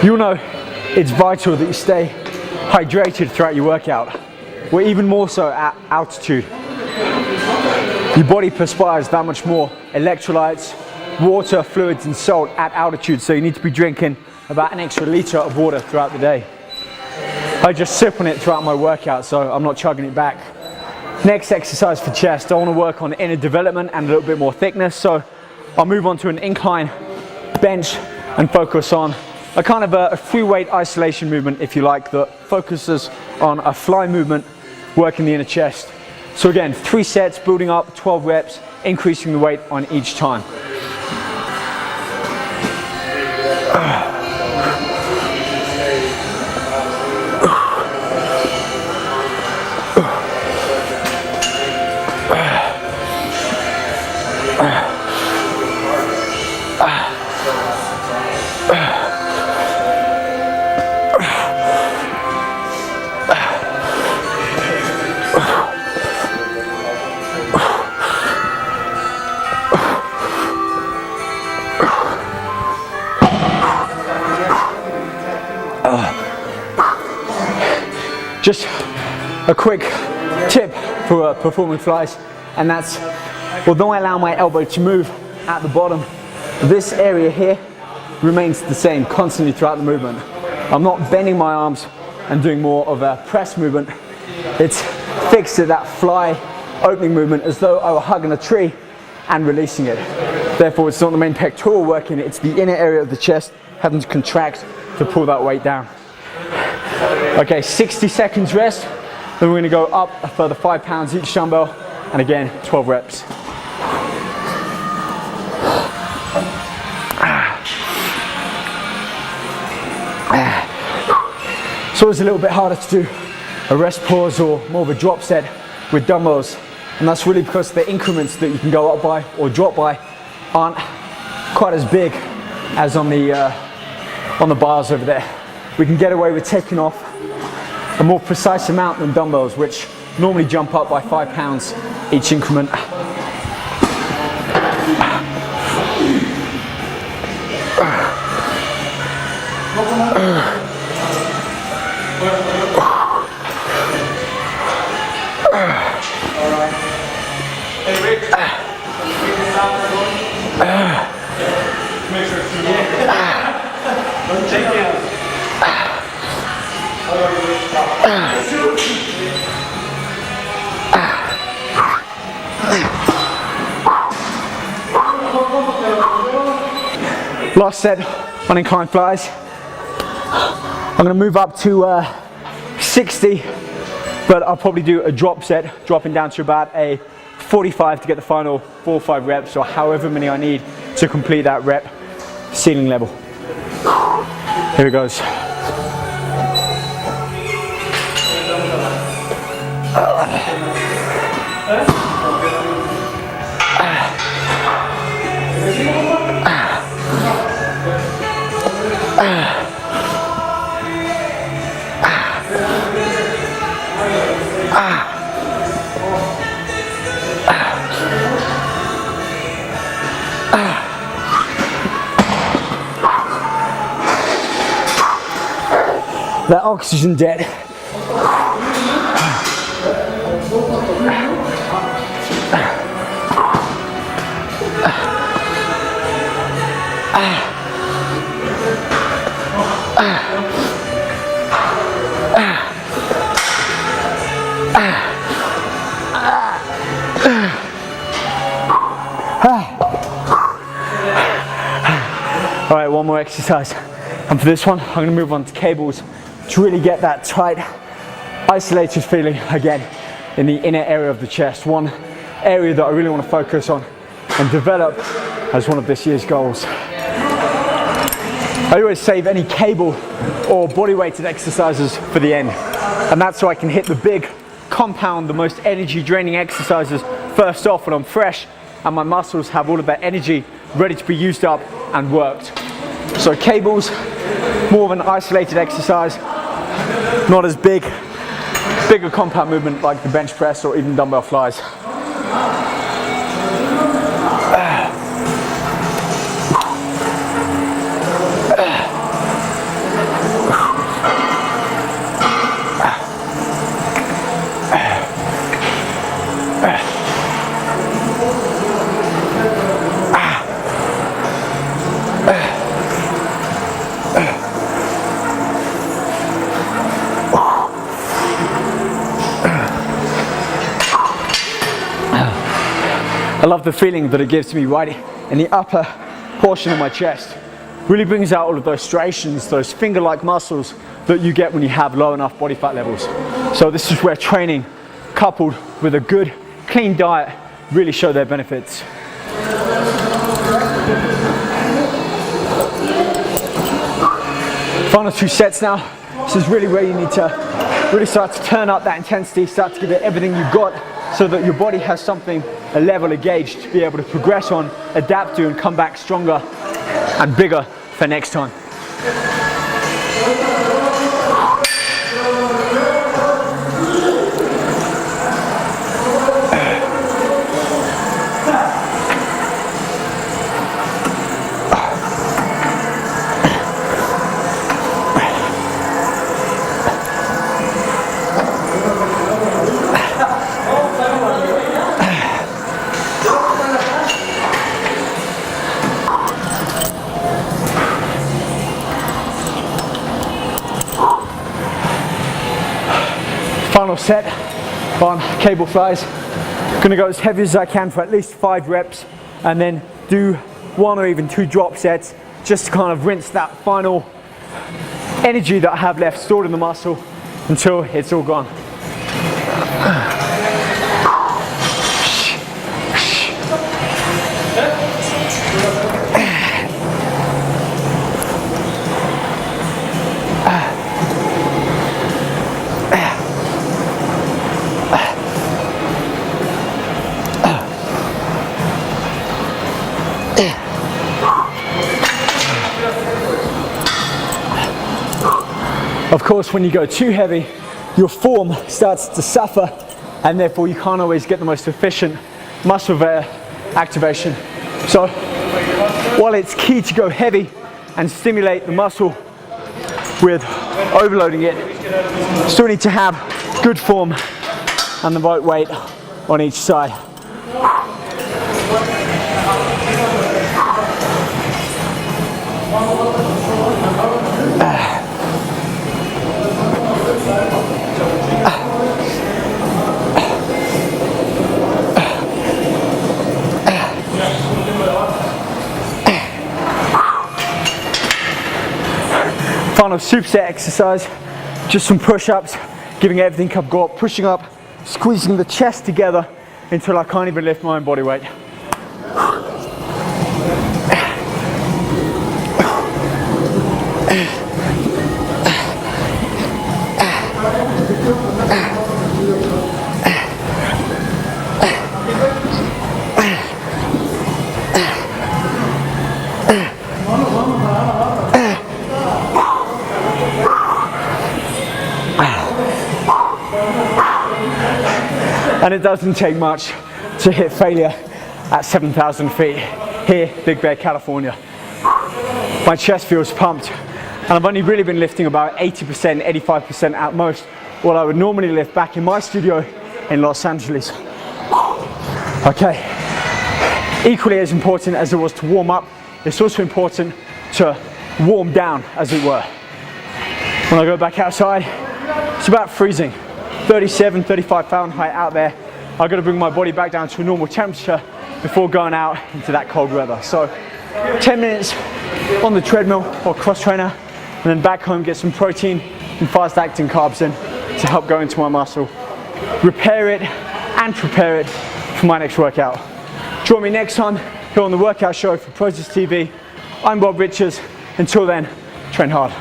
You'll know it's vital that you stay hydrated throughout your workout, or even more so at altitude. Your body perspires that much more electrolytes, water, fluids and salt at altitude, so you need to be drinking about an extra litre of water throughout the day. I just sip on it throughout my workout, so I'm not chugging it back. Next exercise for chest, I want to work on inner development and a little bit more thickness, so I'll move on to an incline bench and focus on a kind of a free weight isolation movement, if you like, that focuses on a fly movement, working the inner chest. So again, 3 sets, building up, 12 reps, increasing the weight on each time. Just a quick tip for performing flies, and that's, although I allow my elbow to move at the bottom, this area here remains the same constantly throughout the movement. I'm not bending my arms and doing more of a press movement. It's fixed to that fly opening movement as though I were hugging a tree and releasing it. Therefore, it's not the main pectoral working, it's the inner area of the chest having to contract to pull that weight down. Okay, 60 seconds rest, then we're going to go up a further 5 pounds each dumbbell, and again 12 reps. So it's a little bit harder to do a rest pause or more of a drop set with dumbbells, and that's really because the increments that you can go up by or drop by aren't quite as big as on the bars over there. We can get away with taking off a more precise amount than dumbbells, which normally jump up by 5 pounds each increment. Last set on incline flies. I'm going to move up to 60, but I'll probably do a drop set, dropping down to about a 45 to get the final 4 or 5 reps, or however many I need to complete that rep ceiling level. Here it goes. That oxygen debt. All right, one more exercise. And for this one, I'm going to move on to cables to really get that tight, isolated feeling again in the inner area of the chest. One area that I really want to focus on and develop as one of this year's goals. I always save any cable or body weighted exercises for the end, and that's so I can hit the big compound, the most energy draining exercises first off when I'm fresh and my muscles have all of that energy ready to be used up and worked. So cables, more of an isolated exercise, not as bigger compound movement like the bench press or even dumbbell flies. I love the feeling that it gives me right in the upper portion of my chest. Really brings out all of those striations, those finger-like muscles that you get when you have low enough body fat levels. So this is where training coupled with a good, clean diet really show their benefits. Final 2 sets now. This is really where you need to really start to turn up that intensity, start to give it everything you've got so that your body has something, a level, a gauge to be able to progress on, adapt to, and come back stronger and bigger for next time. Final set on cable flies. Gonna go as heavy as I can for at least 5 reps and then do 1 or even 2 drop sets just to kind of rinse that final energy that I have left stored in the muscle until it's all gone. Of course, when you go too heavy, your form starts to suffer and therefore you can't always get the most efficient muscle activation. So while it's key to go heavy and stimulate the muscle with overloading it, you still need to have good form and the right weight on each side. Final superset exercise, just some push-ups, giving everything I've got, pushing up, squeezing the chest together until I can't even lift my own body weight. And it doesn't take much to hit failure at 7,000 feet here, Big Bear, California. My chest feels pumped, and I've only really been lifting about 80%, 85% at most what I would normally lift back in my studio in Los Angeles. Okay, equally as important as it was to warm up, it's also important to warm down, as it were. When I go back outside, it's about freezing. 37, 35 Fahrenheit out there. I've got to bring my body back down to a normal temperature before going out into that cold weather. So 10 minutes on the treadmill or cross trainer, and then back home get some protein and fast acting carbs in to help go into my muscle, repair it and prepare it for my next workout. Join me next time here on the Workout Show for Prozis TV. I'm Bob Richards. Until then, train hard.